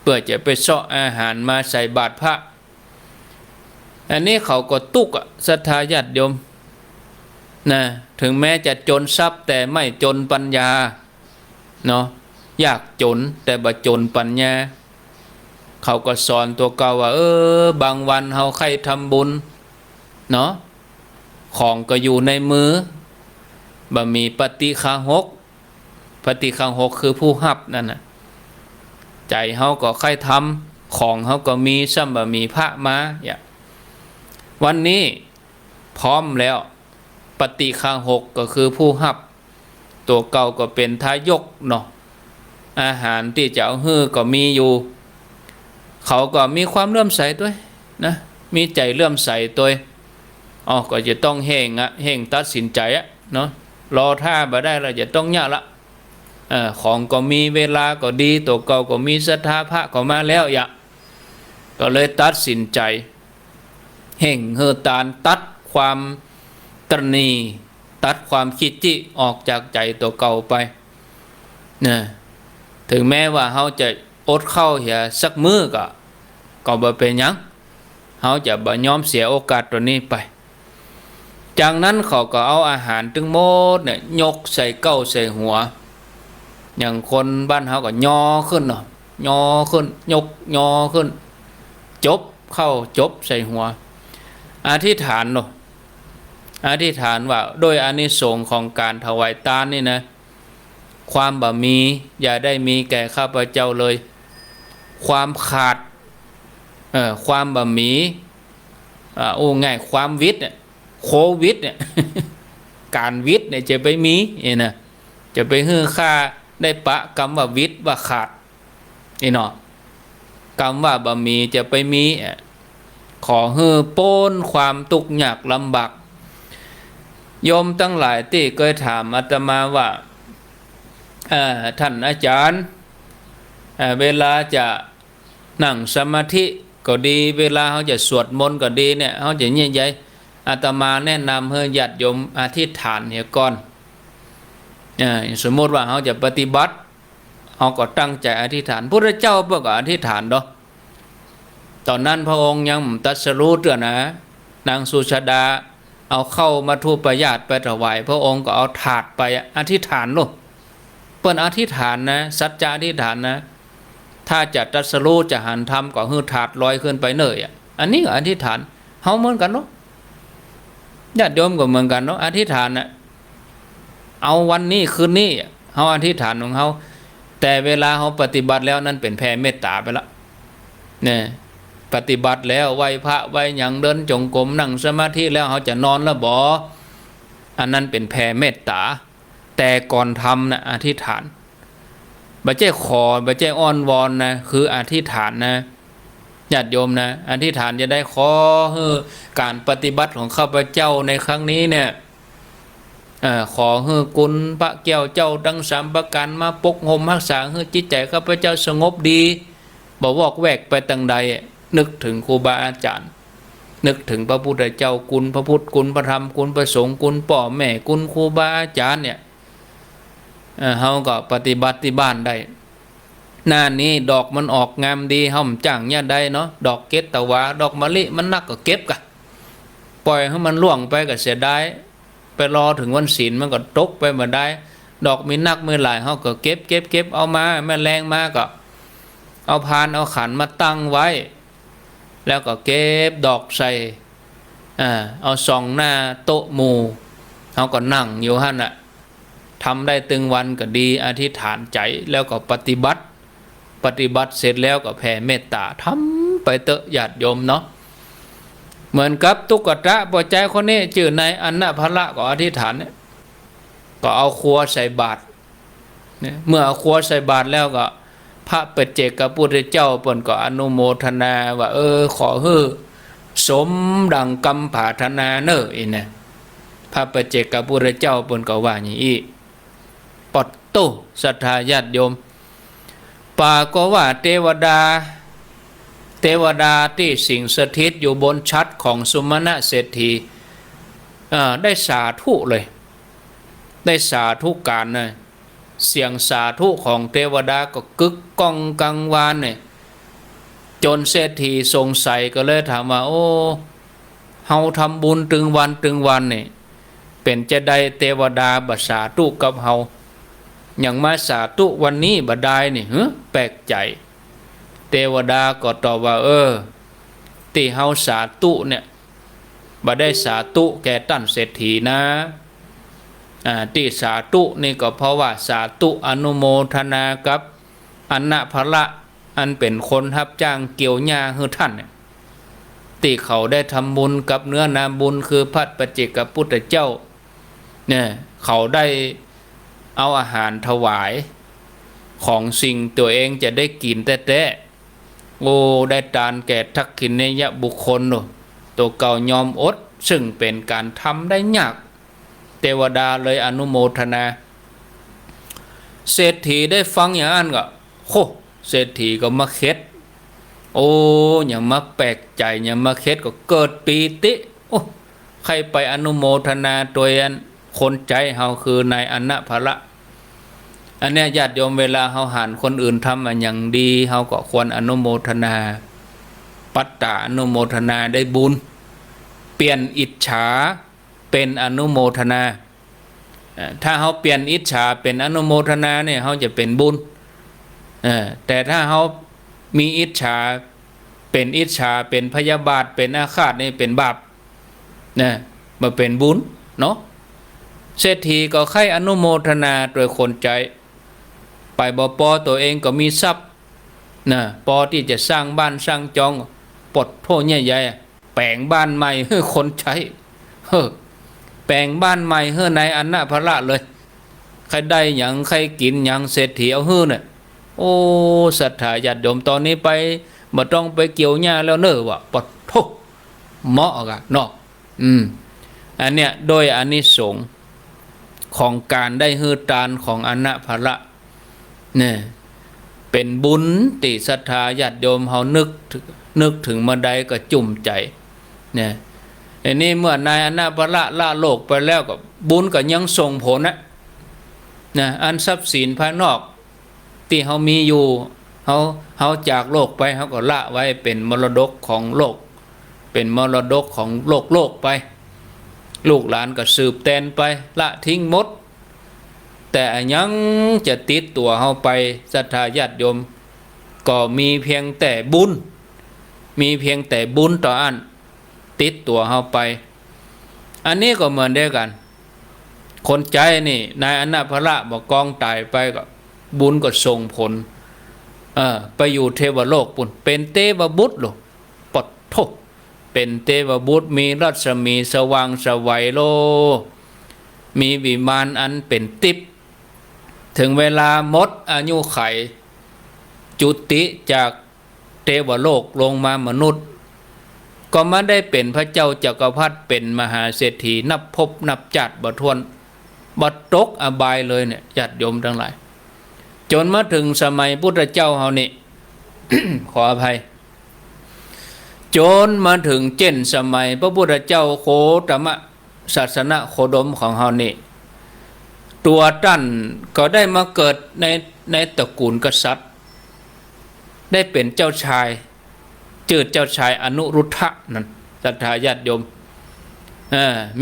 เพื่อจะไปเสาะอาหารมาใส่บาตรพระอันนี้เขาก็ตุกศรัทธาญาติโยมนะถึงแม้จะจนทรัพย์แต่ไม่จนปัญญาเนาะยากจนแต่บ่จนปัญญาเขาก็สอนตัวเก่าว่าบางวันเฮาใครทำบุญเนาะของก็อยู่ในมือบะมีปฏิฆาหกคือผู้หับนั่นน่ะใจเฮาก็ใครทำของเฮาก็มีซ้ำบะมีพระมาวันนี้พร้อมแล้วปฏิฆาหกก็คือผู้หับตัวเก่าก็เป็นทายกเนาะอาหารที่จะเอาฮื้อก็มีอยู่เขาก็มีความเลื่อมใสด้วยนะมีใจเลื่อมใสตัวก็จะต้องเห่งตัดสินใจเนาะรอท่าบ่ได้เราจะต้องยะละของก็มีเวลาก็ดีตัวเก่าก็มีศรัทธาพระก็มาแล้วก็เลยตัดสินใจเห่งเฮตานตัดความตรณีตัดความคิดจิออกจากใจตัวเก่าไปนะถึงแม้ว่าเขาจะอดเข้าเหียสักมื้อก็บ่เป็นหยังเขาจะบ่ยอมเสียโอกาสตัวนี้ไปจากนั้นเขาก็เอาอาหารทั้งหมดเนี่ยยกใส่เก้าใส่หัว อย่างคนบ้านเฮาก็ยอขึ้นเนาะยอขึ้นยกยอขึ้นจบเข้าจบใส่หัวอธิษฐานเนาะอธิษฐานว่าโดยอานิสงส์ของการถวายทานนี่นะความบะมีอย่าได้มีแก่ข้าพเจ้าเลยความขาดความบะมีโอ้ง่ายความวิทย์เนี่ยโควิดเนี่ย การวิทย์เนี่ยจะไปมีนะจะไปฮื้อค่าได้ปะคำว่าวิทย์ว่าขาดนี่เนาะคำว่าบะมีจะไปมีขอฮื้อโป้นความทุกข์ยากลำบากโยมตั้งหลายที่เคยถามอาตมาว่าท่านอาจารย์เวลาจะนั่งสมาธิก็ดีเวลาเขาจะสวดมนต์ก็ดีเนี่ยเขาจะเนี่ยใหญ่อาตมาแนะนำให้ญาติโยมอธิษฐานเนี่ยก่อนสมมติว่าเขาจะปฏิบัติเขาก็ตั้งใจอธิษฐานพระเจ้าเพื่อก็อธิษฐานเนาะตอนนั้นพระองค์ยังตรัสรู้เถอะนะนางสุชาดาเอาเข้ามาทูปประญาติไปถวายพระองค์ก็เอาถาดไปอธิษฐานลูกเปิ้นอธิษฐานนะสัจจะอธิษฐานนะถ้าจะตรัสรู้จะหันธรรมก็ฮือถาดลอยขึ้นไปเนยอันนี้ก็อธิษฐานเฮาเหมือนกันเนาะญาติโยมก็เหมือนกันเนาะอธิษฐานนะเอาวันนี้คืนนี้เฮาอธิษฐานของเฮาแต่เวลาเฮาปฏิบัติแล้วนั่นเป็นแผ่เมตตาไปละเนี่ยปฏิบัติแล้วไหว้พระไหว้หยังเดินจงกรมนั่งสมาธิแล้วเขาจะนอนแล้วบ่อันนั้นเป็นแผ่เมตตาแต่ก่อนทำนะอธิษฐานบ่ใช่ขอบ่ใช่อ้อนวอนนะคืออธิษฐานนะญาติโยมนะอธิษฐานจะได้ขอให้การปฏิบัติของข้าพเจ้าในครั้งนี้เนี่ยขอให้กุลพระแก้วเจ้าทั้งสามประการมาปกห่มรักษาให้จิตใจข้าพเจ้าสงบดีบ่วอกแวกไปทางใดนึกถึงครูบาอาจารย์นึกถึงพระพุทธเจ้าคุณพระพุทธคุณพระธรรมคุณพระสงฆ์คุณพ่อแม่คุณครูบาอาจารย์เนี่ยเฮาก็ปฏิบัติที่บ้านได้หน้านี้ดอกมันออกงามดีเฮาจ้างเนี่ยได้เนาะดอกเกตตะวาดอกมะลิมันนักก็เก็บกะปล่อยให้มันล่วงไปก็เสียดายไปรอถึงวันศีลมันก็ตกไปบ่ได้ดอกมีนักมีหลายเฮาก็เก็บเอามาแม่แรงมาก็เอาพานเอาขันมาตั้งไว้แล้วก็เก็บดอกใส่เอาส่องหน้าโต๊ะหมู่เขาก็นั่งอยู่หั่นน่ะทำได้ตึงวันก็ดีอธิษฐานใจแล้วก็ปฏิบัติเสร็จแล้วก็แผ่เมตตาทำไปเตอะญาติโยมเนาะเหมือนกับตุ๊กตาปอใจคนนี้ชื่อนายอันนะพระก็อธิษฐานเนี่ยก็เอาครัวใส่บาตรเนี่ยเมื่อเอาครัวใส่บาตรแล้วก็พระปัจเจกพุทธเจ้าเปิ้นก็อนุโมทนาว่าขอให้สมดังกำปรารถนาเนออีนะพระปัจเจกพุทธเจ้าเปิ้นก็ว่าอย่างนี้ปอดโตศรัทธาญาติโยมป่าก็ว่าเทวดาที่สิงสถิตอยู่บนชัดของสุมาณะเศรษฐีได้สาธุเลยได้สาธุการเลยเสียงสาธุของเทวดาก็กึกก้องกังวานเนี่ยจนเศรษฐีสงสัยก็เลยถามว่าโอ้เฮาทำบุญตึงวันเนี่ยเป็นจะได้เทวดาบัสาธุกับเฮาอย่างมาสาธุวันนี้บัดได้นี่แปลกใจเทวดาก็ตอบว่าที่เฮาสาธุเนี่ยบัดได้สาธุแก่ท่านเศรษฐีนะที่สาธุนี่ก็เพราะว่าสาธุอนุโมทนากับอันนะพระอันเป็นคนรับจ้างเกี่ยวหญ้าให้ท่านเนี่ยที่เขาได้ทำบุญกับเนื้อนาบุญคือพระปัจเจกพุทธเจ้าเนี่ยเขาได้เอาอาหารถวายของสิ่งตัวเองจะได้กินแต่โอ้ได้ทานแก่ทักขินเนยบุคคลตัวเก่ายอมอดซึ่งเป็นการทำได้ยากเทวดาเลยอนุโมทนาเศรษฐีได้ฟังอย่างนั้นก็เศรษฐีก็มาเค็ดอย่างมาแปลกใจอย่างมาเค็ดก็เกิดปีติใครไปอนุโมทนาตัวคนใจเฮาคือนายอันนะพระอันเนี้ยญาติโยมเวลาเฮาหันคนอื่นทำอันอย่างดีเฮาก็ควรอนุโมทนาปัตตาอนุโมทนาได้บุญเปลี่ยนอิจฉาเป็นอนุโมทนา ถ้าเขาเปลี่ยนอิจฉาเป็นอนุโมทนาเนี่ยเขาจะเป็นบุญแต่ถ้าเขามีอิจฉาเป็นพยาบาทเป็นอาฆาตนี่เป็นบาปนะมาเป็นบุญเนาะเศรษฐีก็ใครอนุโมทนาโดยคนใจไปบ่ปอตัวเองก็มีทรัพย์นะปอที่จะสร้างบ้านสร้างจองปลดโทษใหญ่ๆแปลงบ้านใหม่ให้คนใช้แปลงบ้านใหม่ให้ในอันนะพระเลยใครได้อย่างใครกินอย่างเศรษฐีเอาฮื้อเนี่ยโอ้ศรัทธาญาติโยมตอนนี้ไปบ่ต้องไปเกี่ยวหญ้าแล้วเน้อวะปลดโทษเหมาะกะเนาะอันเนี้ยโดยอานิสงส์ของการได้ฮื้อทานของอนะพระเนี่ยเป็นบุญติศรัทธาญาติโยมเฮานึกถึงเมื่อใดก็จุ่มใจเนี่ยอันนี้เมื่อนายอนะพระละโลกไปแล้วก็บุญก็ยังส่งผลนะอันทรัพย์สินภายนอกที่เฮามีอยู่เฮาจากโลกไปเฮาก็ละไว้เป็นมรดกของโลกเป็นมรดกของโลกไปลูกหลานก็สืบแทนไปละทิ้งหมดแต่ยังจะติดตัวเฮาไปศรัทธาญาติโยมก็มีเพียงแต่บุญต่ออันติดตัวเฮาไปอันนี้ก็เหมือนเดียวกันคนใจนี่นายอนะพระบอกกองตายไปก็บุญก็ส่งผลไปอยู่เทวโลกปุ่นเป็นเทวบุตรหรอปดโทเป็นเทวบุตรมีรัศมีสว่างสวัยโลมีวิมานอันเป็นทิพย์ถึงเวลาหมดอายุไขจุติจากเทวโลกลงมามนุษย์ก็มาได้เป็นพระเจ้าจักรพรรดิเป็นมหาเศรษฐีนับพบนับจัดบ่ทวนบ่ตกอบายเลยเนี่ยญาติโยมทั้งหลายจนมาถึงสมัยพุทธเจ้าเฮานี่ ขออภัยจนมาถึงเจนสมัยพระพุทธเจ้าโคตมะศาสนาโคดมของเฮานี่ตัวท่านก็ได้มาเกิดในตระกูลกษัตริย์ได้เป็นเจ้าชายชื่อเจ้าชายอนุรุทธะนั่นศรัทธาญาติโยม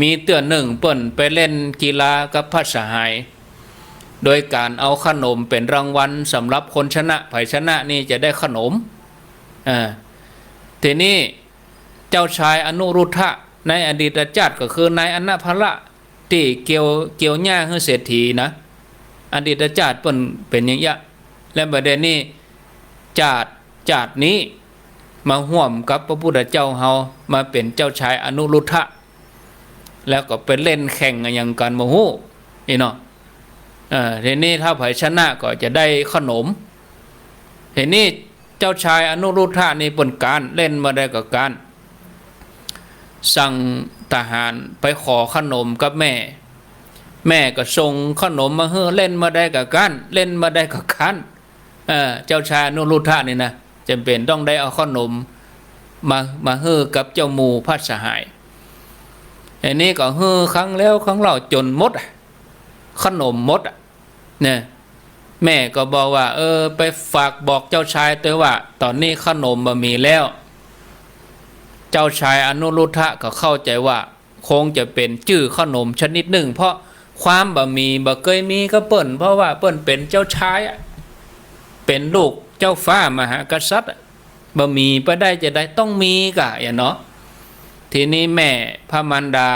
มีเตือนหนึ่งเปิ้นไปเล่นกีฬากับพระสหายโดยการเอาขนมเป็นรางวัลสำหรับคนชนะไผชนะนี่จะได้ขนมทีนี้เจ้าชายอนุรุทธะในอดีตชาติก็คือนายอนะพระที่เกี่ยวหญ้าให้เศรษฐีนะอดีตชาติเป็นอย่างนี้และประเด็นนี้ชาตินี้มาห่วมกับพระพุทธเจ้าเฮามาเป็นเจ้าชายอนุรุทธะแล้วก็ไปเล่นแข่งอย่างกันโมโหนี่เนาะทีนี้ถ้าไผชนะก็จะได้ขนมทีนี้เจ้าชายอนุรุทธะนี่เป็นการเล่นมาได้กับการสั่งทหารไปขอขนมกับแม่ก็ส่งขนมมาเฮ้อเล่นมาได้กับการเล่นมาได้กับการเจ้าชายอนุรุทธะนี่นะจำเป็นต้องได้เอาขนมมาเฮ้อกับเจ้าหมู่พระสหายอันนี้ก็เฮ้อครั้งแล้วครั้งเล่าจนหมดขนมหมดเนี่ยแม่ก็บอกว่าไปฝากบอกเจ้าชายตัวว่าตอนนี้ขนมมามีแล้วเจ้าชายอนุรุทธะก็เข้าใจว่าคงจะเป็นชื่อขนมชนิดหนึ่งเพราะความบะมีบะเคยมีก็เปิ้นเพราะว่าเปิ้นเป็นเจ้าชายเป็นลูกเจ้าฟ้ามหากษัตริย์บะมีไปได้จะได้ต้องมีกะอย่างเนาะทีนี้แม่พระมารดา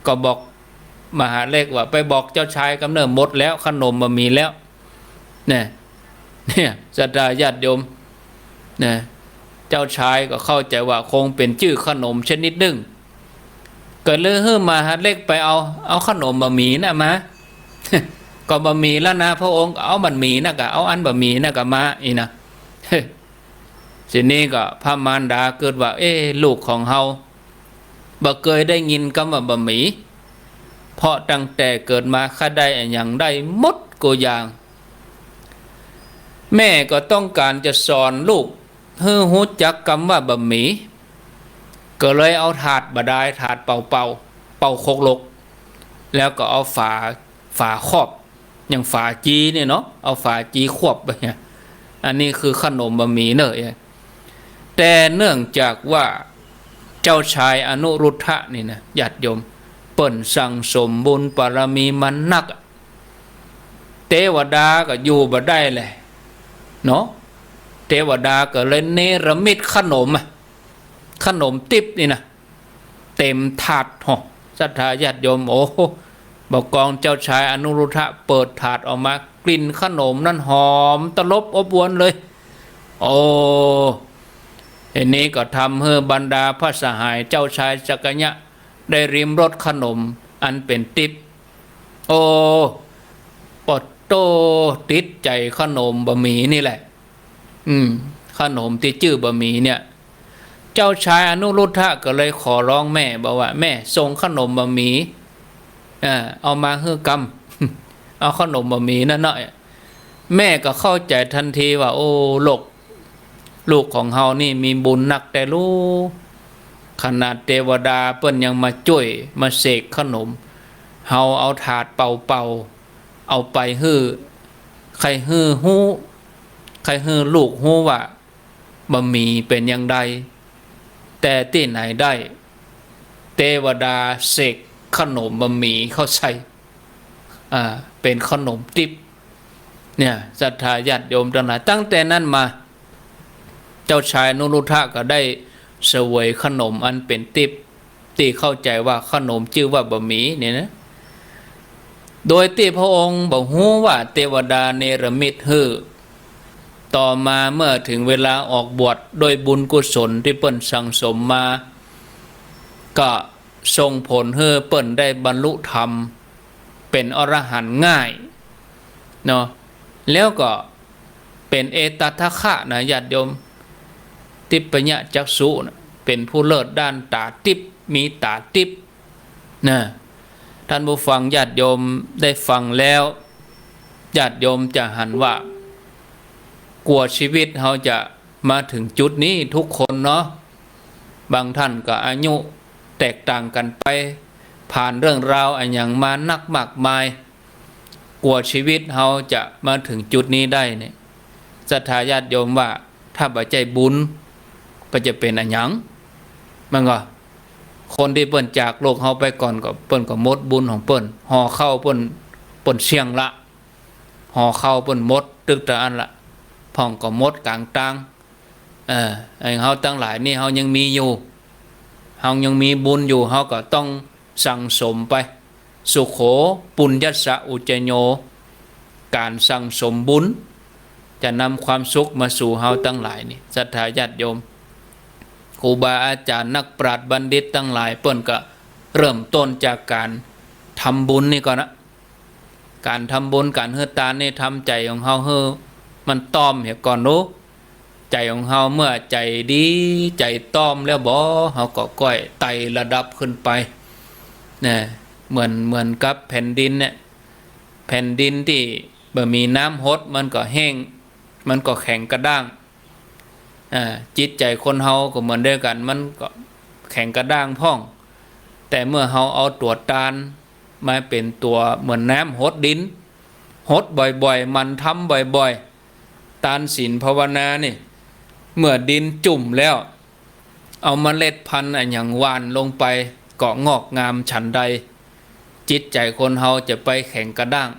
ก็บอกมหาเลขว่าไปบอกเจ้าชายกำเนิดหมดแล้วขนมบะมีแล้วเนี่ยศรัทธาญาติโยมเนี่ยเจ้าชายก็เข้าใจว่าคงเป็นชื่อขนมชนิดหนึ่งก็เลยเฮ้มหาเลขไปเอาขนมบะหมี่นะมา ก็บะหมี่แล้วนะพระองค์เอาบะหมี่นะก็เอาอันบะหมี่นะก็มาอีนะ ทีนี้ก็พระมารดาเกิดว่าลูกของเฮาบ่เคยได้ยินคำว่าบะหมี่เพราะตั้งแต่เกิดมาข้าได้อย่างได้หมดกูอย่างแม่ก็ต้องการจะสอนลูกให้รู้จักคำว่าบะหมี่ก็เลยเอาถาดบดายถาดเป่าโคกลกแล้วก็เอาฝาครอบอย่างฝาจีเนี่ยเนาะเอาฝาจีควบไปเนี่ยอันนี้คือขนมบะหมี่เนอะแต่เนื่องจากว่าเจ้าชายอนุรุทธะนี่นะญาติโยม เปิ่นสั่งสมบุญปารมีมันนักเทวดาก็อยู่บ่ได้เลยเนาะเทวดาก็เลยเนรมิตขนมขนมติ๊บนี่นะเต็มถาดหอศรัทธาญาติโยมโอ้บอกกองเจ้าชายอนุรุทธะเปิดถาดออกมากลิ่นขนมนั้นหอมตลบอบอวนเลยโอ้อันนี้ก็ทำให้บรรดาพระสหายเจ้าชายจักรยะได้ริมรสขนมอันเป็นติ๊บโอ้ปอดโตติดใจขนมบะหมี่นี่แหละขนมที่ชื่อบะหมี่เนี่ยเจ้าชายอนุรุทธะก็เลยขอร้องแม่บอกว่าแม่ส่งขนมบะหมี่เอามาให้กำเอาขนมบะหมี่นั่นหน่อยแม่ก็เข้าใจทันทีว่าโอ้ลูกของเฮานี่มีบุญนักแต่ลูกขนาดเทวดาเปิ้นยังมาช่วยมาเสกขนมเฮาเอาถาดเป่าเอาไปฮื้อใครฮื้อฮู้ใครฮื้อลูกฮู้ว่าบะหมี่เป็นอย่างใดแต่ที่ไหนได้เทวดาเสกขนมบะหมี่เข้าใส่เป็นขนมติ๊บเนี่ยศรัทธาญาติโยมทั้งหลายตั้งแต่นั้นมาเจ้าชายนุรุทธะก็ได้เสวยขนมอันเป็นติ๊บที่เข้าใจว่าขนมชื่อว่าบะหมี่เนี่ยนะโดยที่พระองค์บอกฮู้ว่าเทวดาเนรมิตฮื้อต่อมาเมื่อถึงเวลาออกบวชโดยบุญกุศลที่เปิ้นสั่งสมมาก็ส่งผลให้เปิ้นได้บรรลุธรรมเป็นอรหันต์ง่ายเนาะแล้วก็เป็นเอตทัคคะนะญาติโยมทิพยจักษุนะเป็นผู้เลิศด้านตาทิพมีตาทิพนะท่านผู้ฟังญาติโยมได้ฟังแล้วญาติโยมจะหันว่ากลัวชีวิตเขาจะมาถึงจุดนี้ทุกคนเนาะบางท่านก็อายุแตกต่างกันไปผ่านเรื่องราวอันอย่างมานักมากมายกลัวชีวิตเขาจะมาถึงจุดนี้ได้เนี่ยศรัทธาญาติโยมว่าถ้าบ่ใจบุญก็จะเป็นอันหยังมันก็คนที่เปิ้นจากโลกเฮาไปก่อนก็เปิ้นก็หมดบุญของเปิ้นห่อเข้าเปิ้นเสี่ยงละห่อเข้าเปิ้นหมดตึกตะอันละพ่องก็หมดกลางตางไอ้เฮาทั้งหลายนี่เฮายังมีอยู่เฮายังมีบุญอยู่เฮาก็ต้องสั่งสมไปสุโขปุญญัสสะอุจจโญการสั่งสมบุญจะนำความสุขมาสู่เฮาทั้งหลายนี่ศรัทธาญาติโยมครูบาอาจารย์นักปราชญ์บัณฑิตทั้งหลายเปิ้นก็เริ่มต้นจากการทำบุญนี่ก่อนนะการทำบุญการเฮือตานี่ทำใจของเฮาเฮอมันต้อมเหี่ยก่อนรู้ใจของเฮาเมื่อใจดีใจต้อมแล้วบ่เฮาก็ก้อยไต่ระดับขึ้นไปเนี่ยเหมือนกับแผ่นดินเนี่ยแผ่นดินที่บ่มีน้ำหดมันก็แห้งมันก็แข็งกระด้างจิตใจคนเฮาก็เหมือนเดียวกันมันก็แข็งกระด้างพ่องแต่เมื่อเฮาเอาตัวตาลมาเป็นตัวเหมือนน้ำหดดินหดบ่อยๆมันทำบ่อยๆตาลศีลภาวนานี่เมื่อดินจุ่มแล้วเอาเมล็ดพันธุ์อย่างหวานลงไปเกาะงอกงามฉันใดจิตใจคนเฮาจะไปแข็งกระด้าง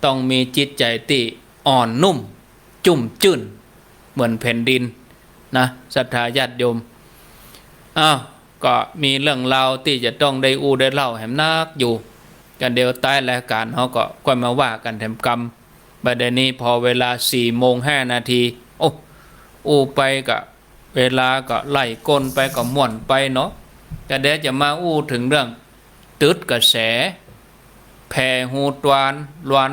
ต้องมีจิตใจที่อ่อนนุ่มจุ่มจื้นเหมือนแผ่นดินนะศรัทธาญาติโยมก็มีเรื่องราวที่จะต้องได้ได้เล่าแหมนักอยู่กันเดียวใต้รายการเขาก็ค่อยมาว่ากันแถมกรรมบัดนี้พอเวลา4:05ไปก็เวลาก็ไล่ก้นไปก็ม่วนไปเนาะก็เดี๋ยวจะมาถึงเรื่องตึดกระแสแผ่หูตวานลวน